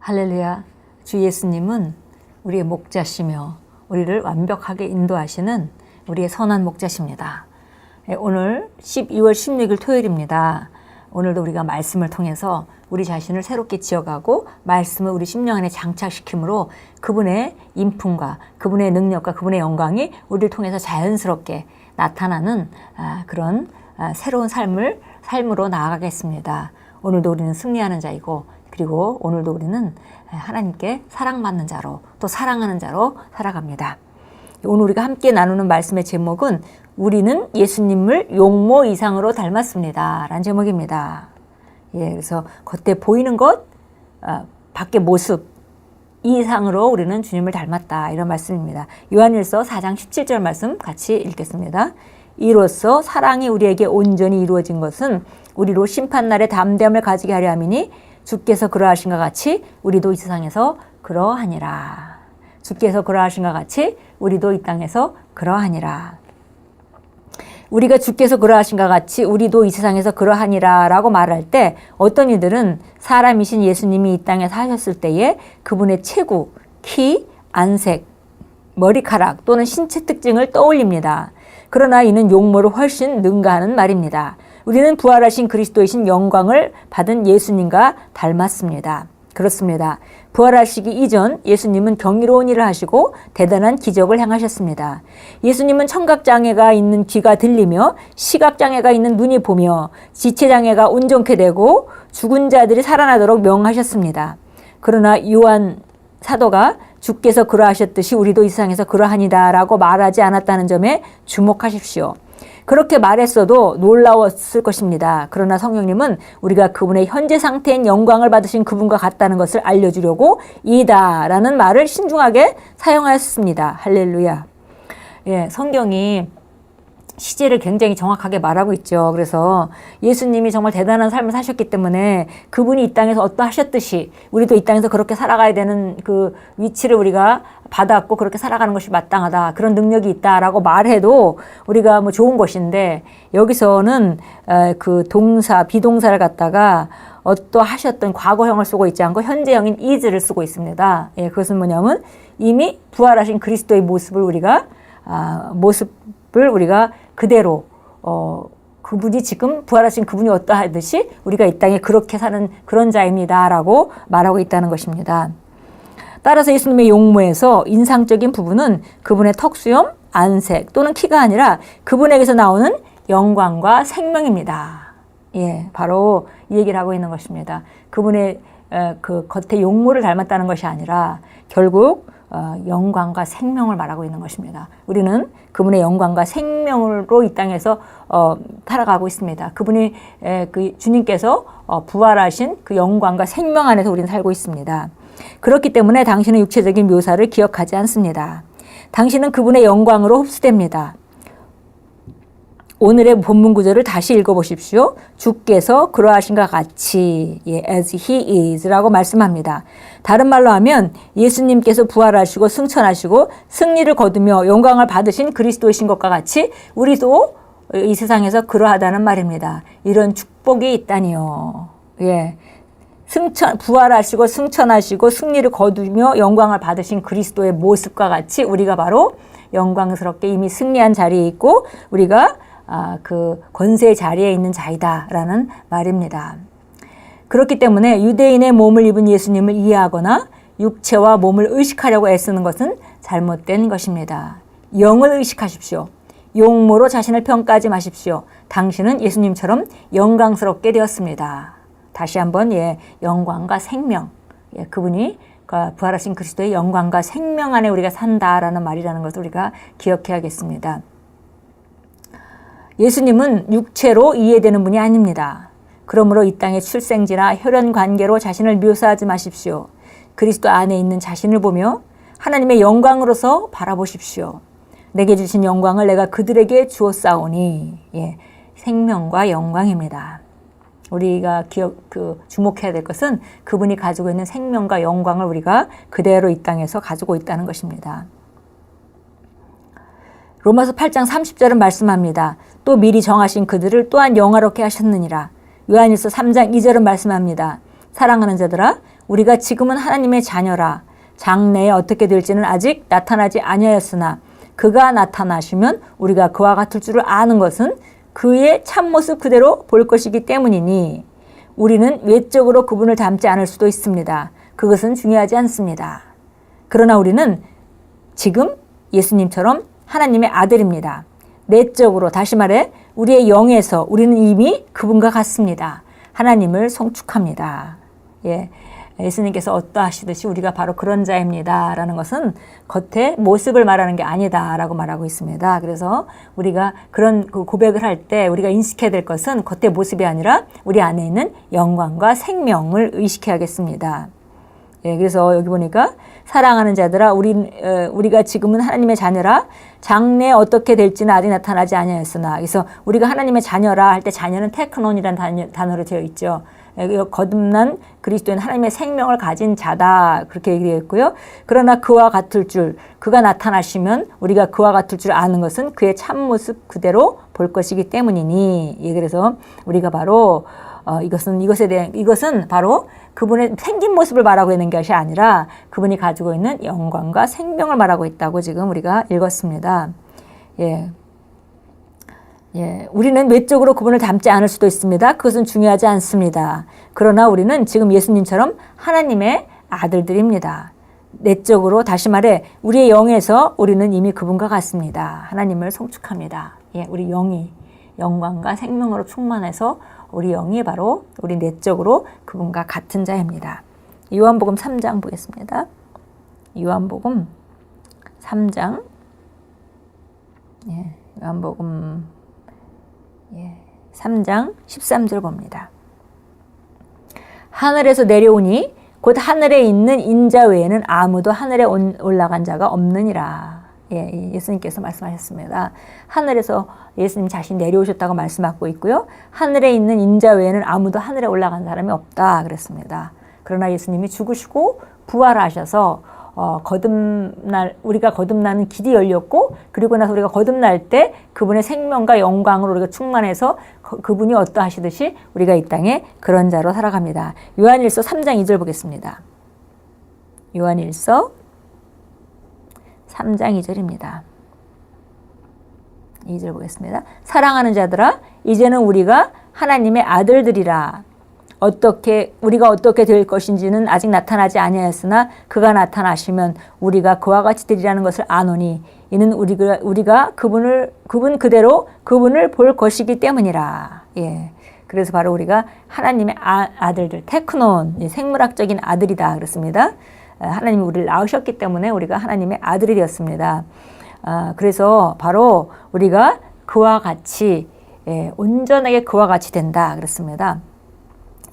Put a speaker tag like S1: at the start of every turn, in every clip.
S1: 할렐루야. 주 예수님은 우리의 목자시며 우리를 완벽하게 인도하시는 우리의 선한 목자십니다. 오늘 12월 16일 토요일입니다. 오늘도 우리가 말씀을 통해서 우리 자신을 새롭게 지어가고 말씀을 우리 심령 안에 장착시킴으로 그분의 인품과 그분의 능력과 그분의 영광이 우리를 통해서 자연스럽게 나타나는 그런 새로운 삶으로 나아가겠습니다. 오늘도 우리는 승리하는 자이고, 그리고 오늘도 우리는 하나님께 사랑받는 자로, 또 사랑하는 자로 살아갑니다. 오늘 우리가 함께 나누는 말씀의 제목은 우리는 예수님을 용모 이상으로 닮았습니다 라는 제목입니다. 그래서 겉에 보이는 것, 밖의 모습 이상으로 우리는 주님을 닮았다, 이런 말씀입니다. 요한일서 4장 17절 말씀 같이 읽겠습니다. 이로써 사랑이 우리에게 온전히 이루어진 것은 우리로 심판날에 담대함을 가지게 하려 함이니 주께서 그러하신 것 같이 우리도 이 세상에서 그러하니라. 주께서 그러하신 것 같이 우리도 이 땅에서 그러하니라. 우리가 주께서 그러하신 것 같이 우리도 이 세상에서 그러하니라 라고 말할 때 어떤 이들은 사람이신 예수님이 이 땅에 사셨을 때에 그분의 체구, 키, 안색, 머리카락 또는 신체 특징을 떠올립니다. 그러나 이는 용모를 훨씬 능가하는 말입니다. 우리는 부활하신 그리스도이신 영광을 받은 예수님과 닮았습니다. 그렇습니다. 부활하시기 이전 예수님은 경이로운 일을 하시고 대단한 기적을 행하셨습니다. 예수님은 청각장애가 있는 귀가 들리며 시각장애가 있는 눈이 보며 지체장애가 온전케 되고 죽은 자들이 살아나도록 명하셨습니다. 그러나 요한 사도가 주께서 그러하셨듯이 우리도 이 세상에서 그러하니다 라고 말하지 않았다는 점에 주목하십시오. 그렇게 말했어도 놀라웠을 것입니다. 그러나 성령님은 우리가 그분의 현재 상태인 영광을 받으신 그분과 같다는 것을 알려주려고 이다라는 말을 신중하게 사용하였습니다. 할렐루야. 성경이 시제를 굉장히 정확하게 말하고 있죠. 그래서 예수님이 정말 대단한 삶을 사셨기 때문에 그분이 이 땅에서 어떠하셨듯이 우리도 이 땅에서 그렇게 살아가야 되는 그 위치를 우리가 받았고 그렇게 살아가는 것이 마땅하다, 그런 능력이 있다라고 말해도 우리가 뭐 좋은 것인데, 여기서는 그 동사, 비동사를 갖다가 어떠하셨던 과거형을 쓰고 있지 않고 현재형인 is를 쓰고 있습니다. 그것은 뭐냐면 이미 부활하신 그리스도의 모습을 우리가 그대로 그분이 지금 부활하신 그분이 어떠하듯이 우리가 이 땅에 그렇게 사는 그런 자입니다 라고 말하고 있다는 것입니다. 따라서 예수님의 용모에서 인상적인 부분은 그분의 턱수염, 안색 또는 키가 아니라 그분에게서 나오는 영광과 생명입니다. 바로 이 얘기를 하고 있는 것입니다. 그분의 그 겉에 용모를 닮았다는 것이 아니라 결국 영광과 생명을 말하고 있는 것입니다. 우리는 그분의 영광과 생명으로 이 땅에서 살아가고 있습니다. 그분이 그 주님께서 부활하신 그 영광과 생명 안에서 우리는 살고 있습니다. 그렇기 때문에 당신은 육체적인 묘사를 기억하지 않습니다. 당신은 그분의 영광으로 흡수됩니다. 오늘의 본문 구절을 다시 읽어보십시오. 주께서 그러하신 것 같이 as he is 라고 말씀합니다. 다른 말로 하면 예수님께서 부활하시고 승천하시고 승리를 거두며 영광을 받으신 그리스도이신 것과 같이 우리도 이 세상에서 그러하다는 말입니다. 이런 축복이 있다니요. 부활하시고 승천하시고 승리를 거두며 영광을 받으신 그리스도의 모습과 같이 우리가 바로 영광스럽게 이미 승리한 자리에 있고 우리가 그 권세의 자리에 있는 자이다라는 말입니다. 그렇기 때문에 유대인의 몸을 입은 예수님을 이해하거나 육체와 몸을 의식하려고 애쓰는 것은 잘못된 것입니다. 영을 의식하십시오. 용모로 자신을 평가하지 마십시오. 당신은 예수님처럼 영광스럽게 되었습니다. 다시 한번 영광과 생명, 그분이 부활하신 그리스도의 영광과 생명 안에 우리가 산다라는 말이라는 것을 우리가 기억해야겠습니다. 예수님은 육체로 이해되는 분이 아닙니다. 그러므로 이 땅의 출생지나 혈연 관계로 자신을 묘사하지 마십시오. 그리스도 안에 있는 자신을 보며 하나님의 영광으로서 바라보십시오. 내게 주신 영광을 내가 그들에게 주었사오니 생명과 영광입니다. 우리가 주목해야 될 것은 그분이 가지고 있는 생명과 영광을 우리가 그대로 이 땅에서 가지고 있다는 것입니다. 로마서 8장 30절은 말씀합니다. 또 미리 정하신 그들을 또한 영화롭게 하셨느니라. 요한일서 3장 2절은 말씀합니다. 사랑하는 자들아 우리가 지금은 하나님의 자녀라. 장래에 어떻게 될지는 아직 나타나지 아니하였으나 그가 나타나시면 우리가 그와 같을 줄을 아는 것은 그의 참모습 그대로 볼 것이기 때문이니 우리는 외적으로 그분을 닮지 않을 수도 있습니다. 그것은 중요하지 않습니다. 그러나 우리는 지금 예수님처럼 하나님의 아들입니다. 내적으로, 다시 말해 우리의 영에서 우리는 이미 그분과 같습니다. 하나님을 송축합니다. 예, 예수님께서 어떠하시듯이 우리가 바로 그런 자입니다 라는 것은 겉의 모습을 말하는 게 아니다 라고 말하고 있습니다. 그래서 우리가 그런 고백을 할 때 우리가 인식해야 될 것은 겉의 모습이 아니라 우리 안에 있는 영광과 생명을 의식해야겠습니다. 예, 그래서 여기 보니까 사랑하는 자들아 우리가 지금은 하나님의 자녀라. 장래에 어떻게 될지는 아직 나타나지 아니하였으나, 그래서 우리가 하나님의 자녀라 할 때 자녀는 테크논이라는 단어로 되어 있죠. 거듭난 그리스도인 하나님의 생명을 가진 자다 그렇게 얘기했고요. 그러나 그와 같을 줄, 그가 나타나시면 우리가 그와 같을 줄 아는 것은 그의 참모습 그대로 볼 것이기 때문이니. 예, 그래서 우리가 바로 이것은 바로 그분의 생긴 모습을 말하고 있는 것이 아니라 그분이 가지고 있는 영광과 생명을 말하고 있다고 지금 우리가 읽었습니다. 예. 예, 우리는 외적으로 그분을 닮지 않을 수도 있습니다. 그것은 중요하지 않습니다. 그러나 우리는 지금 예수님처럼 하나님의 아들들입니다. 내적으로, 다시 말해 우리의 영에서 우리는 이미 그분과 같습니다. 하나님을 송축합니다. 예, 우리 영이 영광과 생명으로 충만해서 우리 영이 바로 우리 내적으로 그분과 같은 자입니다. 요한복음 3장 보겠습니다. 요한복음 3장, 예, 요한복음 3장 13절 봅니다. 하늘에서 내려오니 곧 하늘에 있는 인자 외에는 아무도 하늘에 올라간 자가 없느니라. 예, 예수님께서 말씀하셨습니다. 하늘에서 예수님 자신이 내려오셨다고 말씀하고 있고요. 하늘에 있는 인자 외에는 아무도 하늘에 올라간 사람이 없다 그랬습니다. 그러나 예수님이 죽으시고 부활하셔서 우리가 거듭나는 길이 열렸고, 그리고 나서 우리가 거듭날 때 그분의 생명과 영광으로 우리가 충만해서 그분이 어떠하시듯이 우리가 이 땅에 그런 자로 살아갑니다. 요한일서 3장 2절 보겠습니다. 요한일서 3장 2절입니다. 2절 보겠습니다. 사랑하는 자들아, 이제는 우리가 하나님의 아들들이라. 우리가 어떻게 될 것인지는 아직 나타나지 아니하였으나 그가 나타나시면 우리가 그와 같이 되리라는 것을 아노니 이는 우리가 그분 그대로 그분을 볼 것이기 때문이라. 예. 그래서 바로 우리가 하나님의 아들들, 테크논, 생물학적인 아들이다 그렇습니다. 하나님이 우리를 낳으셨기 때문에 우리가 하나님의 아들이 되었습니다. 그래서 바로 우리가 그와 같이, 온전하게 그와 같이 된다 그랬습니다.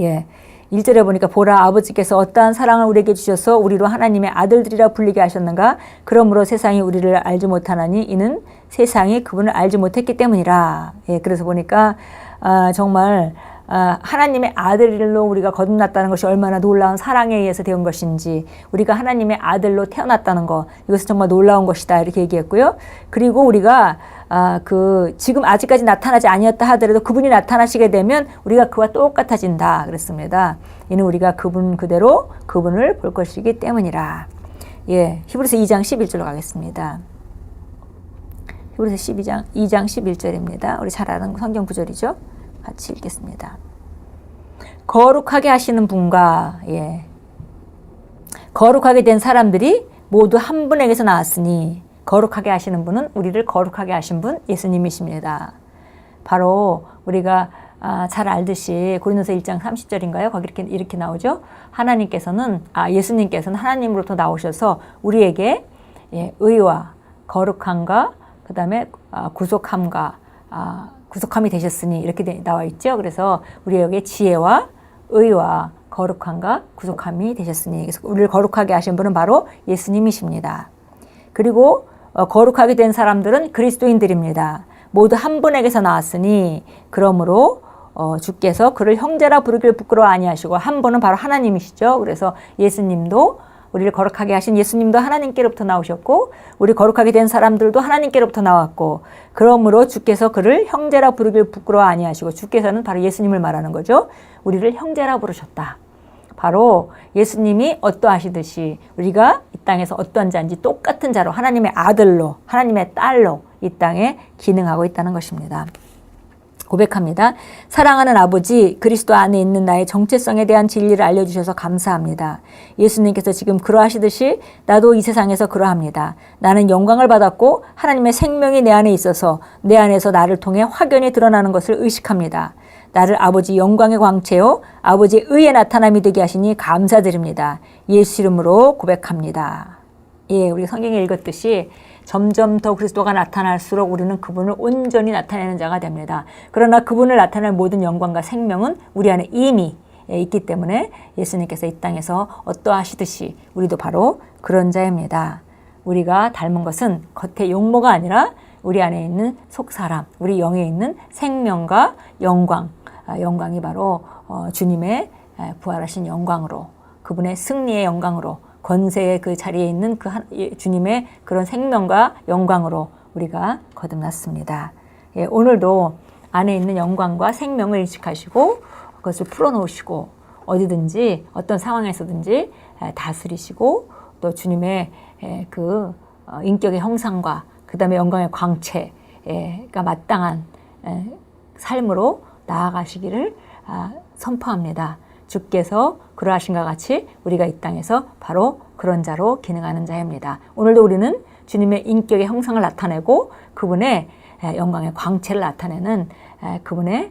S1: 예, 1절에 보니까 보라, 아버지께서 어떠한 사랑을 우리에게 주셔서 우리로 하나님의 아들들이라 불리게 하셨는가. 그러므로 세상이 우리를 알지 못하나니 이는 세상이 그분을 알지 못했기 때문이라. 예, 그래서 보니까 정말 하나님의 아들로 우리가 거듭났다는 것이 얼마나 놀라운 사랑에 의해서 된 것인지, 우리가 하나님의 아들로 태어났다는 것, 이것은 정말 놀라운 것이다 이렇게 얘기했고요. 그리고 우리가 지금 아직까지 나타나지 아니었다 하더라도 그분이 나타나시게 되면 우리가 그와 똑같아진다 그랬습니다. 이는 우리가 그분 그대로 그분을 볼 것이기 때문이라. 예, 히브리서 2장 11절로 가겠습니다. 히브리서 2장 11절입니다. 우리 잘 아는 성경 구절이죠. 같이 읽겠습니다. 거룩하게 하시는 분과, 거룩하게 된 사람들이 모두 한 분에게서 나왔으니, 거룩하게 하시는 분은 우리를 거룩하게 하신 분 예수님이십니다. 바로 우리가 잘 알듯이 고린도서 1장 30절인가요? 거기 이렇게 나오죠. 예수님께서는 하나님으로부터 나오셔서 우리에게 의와 거룩함과 그 다음에 구속함이 되셨으니 이렇게 나와 있죠. 그래서 우리에게 지혜와 의와 거룩함과 구속함이 되셨으니, 그래서 우리를 거룩하게 하신 분은 바로 예수님이십니다. 그리고 거룩하게 된 사람들은 그리스도인들입니다. 모두 한 분에게서 나왔으니 그러므로 주께서 그를 형제라 부르기를 부끄러워 아니하시고, 한 분은 바로 하나님이시죠. 그래서 예수님도, 우리를 거룩하게 하신 예수님도 하나님께로부터 나오셨고, 우리 거룩하게 된 사람들도 하나님께로부터 나왔고, 그러므로 주께서 그를 형제라 부르기를 부끄러워 아니하시고, 주께서는 바로 예수님을 말하는 거죠. 우리를 형제라 부르셨다. 바로 예수님이 어떠하시듯이 우리가 이 땅에서 어떠한 자인지 똑같은 자로 하나님의 아들로 하나님의 딸로 이 땅에 기능하고 있다는 것입니다. 고백합니다. 사랑하는 아버지, 그리스도 안에 있는 나의 정체성에 대한 진리를 알려주셔서 감사합니다. 예수님께서 지금 그러하시듯이 나도 이 세상에서 그러합니다. 나는 영광을 받았고 하나님의 생명이 내 안에 있어서 내 안에서 나를 통해 확연히 드러나는 것을 의식합니다. 나를 아버지 영광의 광채요 아버지의 의의 나타남이 되게 하시니 감사드립니다. 예수 이름으로 고백합니다. 예, 우리 성경에 읽었듯이 점점 더 그리스도가 나타날수록 우리는 그분을 온전히 나타내는 자가 됩니다. 그러나 그분을 나타낼 모든 영광과 생명은 우리 안에 이미 있기 때문에 예수님께서 이 땅에서 어떠하시듯이 우리도 바로 그런 자입니다. 우리가 닮은 것은 겉의 용모가 아니라 우리 안에 있는 속사람, 우리 영에 있는 생명과 영광, 영광이 바로 주님의 부활하신 영광으로, 그분의 승리의 영광으로, 권세의 그 자리에 있는 그 주님의 그런 생명과 영광으로 우리가 거듭났습니다. 예, 오늘도 안에 있는 영광과 생명을 인식하시고 그것을 풀어놓으시고 어디든지 어떤 상황에서든지 다스리시고 또 주님의 그 인격의 형상과 그 다음에 영광의 광채가 마땅한 삶으로 나아가시기를 선포합니다. 주께서 그러하신 것 같이 우리가 이 땅에서 바로 그런 자로 기능하는 자입니다. 오늘도 우리는 주님의 인격의 형상을 나타내고 그분의 영광의 광채를 나타내는 그분의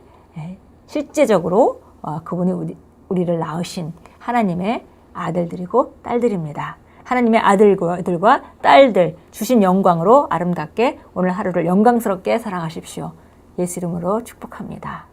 S1: 실제적으로 그분이 우리를 낳으신 하나님의 아들들이고 딸들입니다. 하나님의 아들과 딸들 주신 영광으로 아름답게 오늘 하루를 영광스럽게 살아가십시오. 예수 이름으로 축복합니다.